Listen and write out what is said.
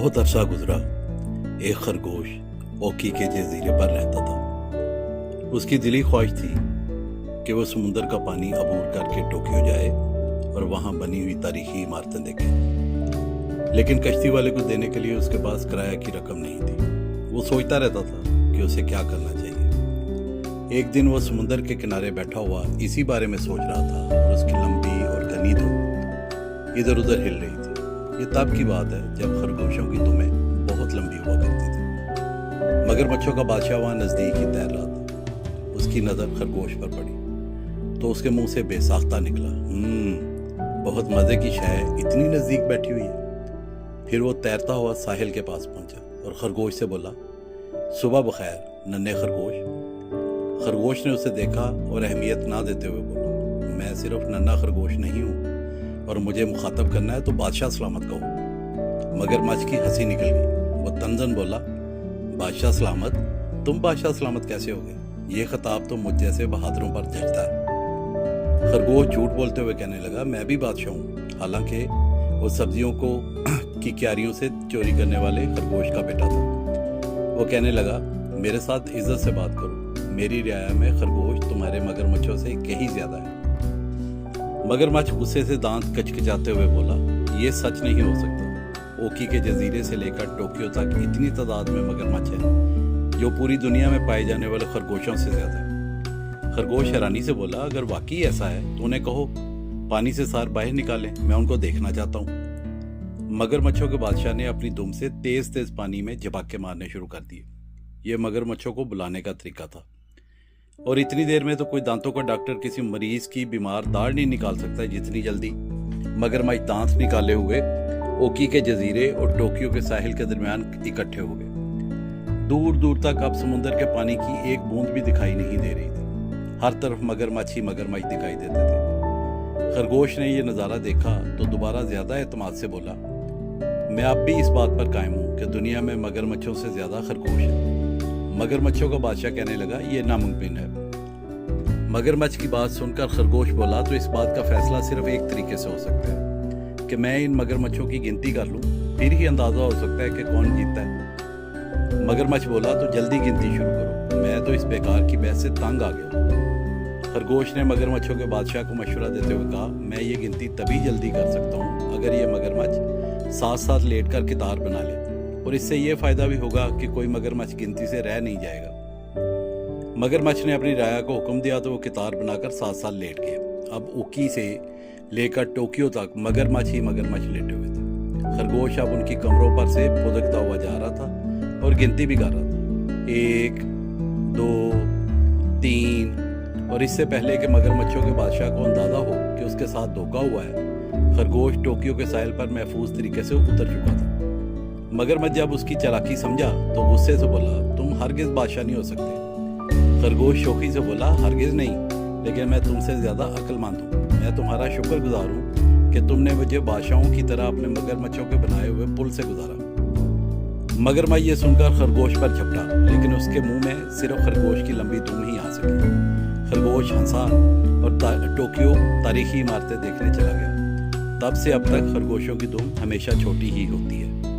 बहुत अरसा गुजरा। एक खरगोश ओकी के जजीरे पर रहता था। उसकी दिली ख्वाहिश थी कि वो समुंदर का पानी अबूर करके टोक्यो जाए और वहाँ बनी हुई तारीखी इमारतें देखे। लेकिन कश्ती वाले को देने के लिए उसके पास किराया की रकम नहीं थी। वो सोचता रहता था कि उसे क्या करना चाहिए। एक दिन वो समुंदर के किनारे बैठा हुआ इसी बारे में सोच रहा था और उसकी लंबी और घनी धूप इधर उधर हिल रही थी। ये तब की बात है जब खरगोशों की दुमें बहुत लंबी हुआ करती थी। मगरमच्छों का बादशाह वहाँ नज़दीक ही तैर रहा था। उसकी नज़र खरगोश पर पड़ी तो उसके मुंह से बेसाख्ता निकला, बहुत मज़े की शय इतनी नज़दीक बैठी हुई है। फिर वो तैरता हुआ साहिल के पास पहुंचा और खरगोश से बोला, सुबह बखैर नन्हे खरगोश। खरगोश ने उसे देखा और अहमियत ना देते हुए बोला, मैं सिर्फ नन्हा खरगोश नहीं हूँ और मुझे मुखातब करना है तो बादशाह सलामत कहो। मगरमच्छ की हंसी निकल गई। वो तंजन बोला, बादशाह सलामत? तुम बादशाह सलामत कैसे हो गए? ये खिताब तो मुझ जैसे बहादुरों पर जचता है। खरगोश झूठ बोलते हुए कहने लगा, मैं भी बादशाह हूँ। हालांकि वो सब्जियों को की क्यारियों से चोरी करने वाले खरगोश का बेटा था। वो कहने लगा, मेरे साथ इज्जत से बात करो। मेरी रियाया में खरगोश तुम्हारे मगरमच्छों से कहीं ज्यादा है। मगरमच्छ गुस्से से दांत कचकचाते हुए बोला, ये सच नहीं हो सकता। ओकी के जजीरे से लेकर टोक्यो तक इतनी तादाद में मगरमच्छ है जो पूरी दुनिया में पाए जाने वाले खरगोशों से ज्यादा है। खरगोश हैरानी से बोला, अगर वाकई ऐसा है तो उन्हें कहो पानी से सार बाहर निकालें, मैं उनको देखना चाहता हूँ। मगरमच्छों के बादशाह ने अपनी दुम से तेज तेज पानी में झपाके मारने शुरू कर दिए। ये मगरमच्छों को बुलाने का तरीका था। और इतनी देर में तो कोई दांतों का डॉक्टर किसी मरीज की बीमार दाढ़ नहीं निकाल सकता जितनी जल्दी मगरमच्छ दांत निकाले हुए ओकी के जजीरे और टोक्यो के साहिल के दरमियान इकट्ठे हो गए। दूर दूर तक अब समुद्र के पानी की एक बूंद भी दिखाई नहीं दे रही थी। हर तरफ मगरमच्छ ही मगरमच्छ दिखाई देते थे। खरगोश ने यह नज़ारा देखा तो दोबारा ज्यादा एतमाद से बोला, मैं अब भी इस बात पर कायम हूँ कि दुनिया में मगरमच्छों से ज्यादा खरगोश है। मगरमच्छों का बादशाह कहने लगा, यह नामुमकिन है। मगरमच्छ की बात सुनकर खरगोश बोला, तो इस बात का फैसला सिर्फ एक तरीके से हो सकता है कि मैं इन मगरमच्छों की गिनती कर लूं, फिर ही अंदाजा हो सकता है कि कौन जीतता है। मगरमच्छ बोला, तो जल्दी गिनती शुरू करो, मैं तो इस बेकार की बहस से तंग आ गया। खरगोश ने मगरमच्छों के बादशाह को मशवरा देते हुए कहा, मैं ये गिनती तभी जल्दी कर सकता हूँ अगर ये मगरमच्छ साथ साथ लेट कर कितार बना ले, और इससे ये फायदा भी होगा कि कोई मगरमच्छ गिनती से रह नहीं जाएगा। मगरमच्छ ने अपनी राया को हुक्म दिया तो वो कितार बनाकर साथ साथ लेट गए। अब ओकी से लेकर टोक्यो तक मगरमच्छ ही मगरमच्छ लेटे हुए थे। खरगोश अब उनकी कमरों पर से फुदकता हुआ जा रहा था और गिनती भी कर रहा था, 1 2 3। और इससे पहले कि मगरमच्छों के बादशाह को अंदाजा हो कि उसके साथ धोखा हुआ है, खरगोश टोक्यो के साहिल पर महफूज तरीके से उतर चुका था। मगरमच्छ जब उसकी चालाकी समझा तो गुस्से से बोला, तुम हरगिज बादशाह नहीं हो सकते। खरगोश शौकी से बोला, हरगिज नहीं, लेकिन मैं तुमसे ज्यादा अक्लमंद हूँ। मैं तुम्हारा शुक्रगुजार हूँ कि तुमने मुझे बादशाहों की तरह अपने मगरमच्छों के बनाए हुए पुल से गुजारा। मगरमच्छ ये सुनकर खरगोश पर झपटा, लेकिन उसके मुंह में सिर्फ खरगोश की लंबी दुम ही आ सकी। खरगोश हंसा और टोक्यो तारीखी इमारतें देखने चला गया। तब से अब तक खरगोशों की दुम हमेशा छोटी ही होती है।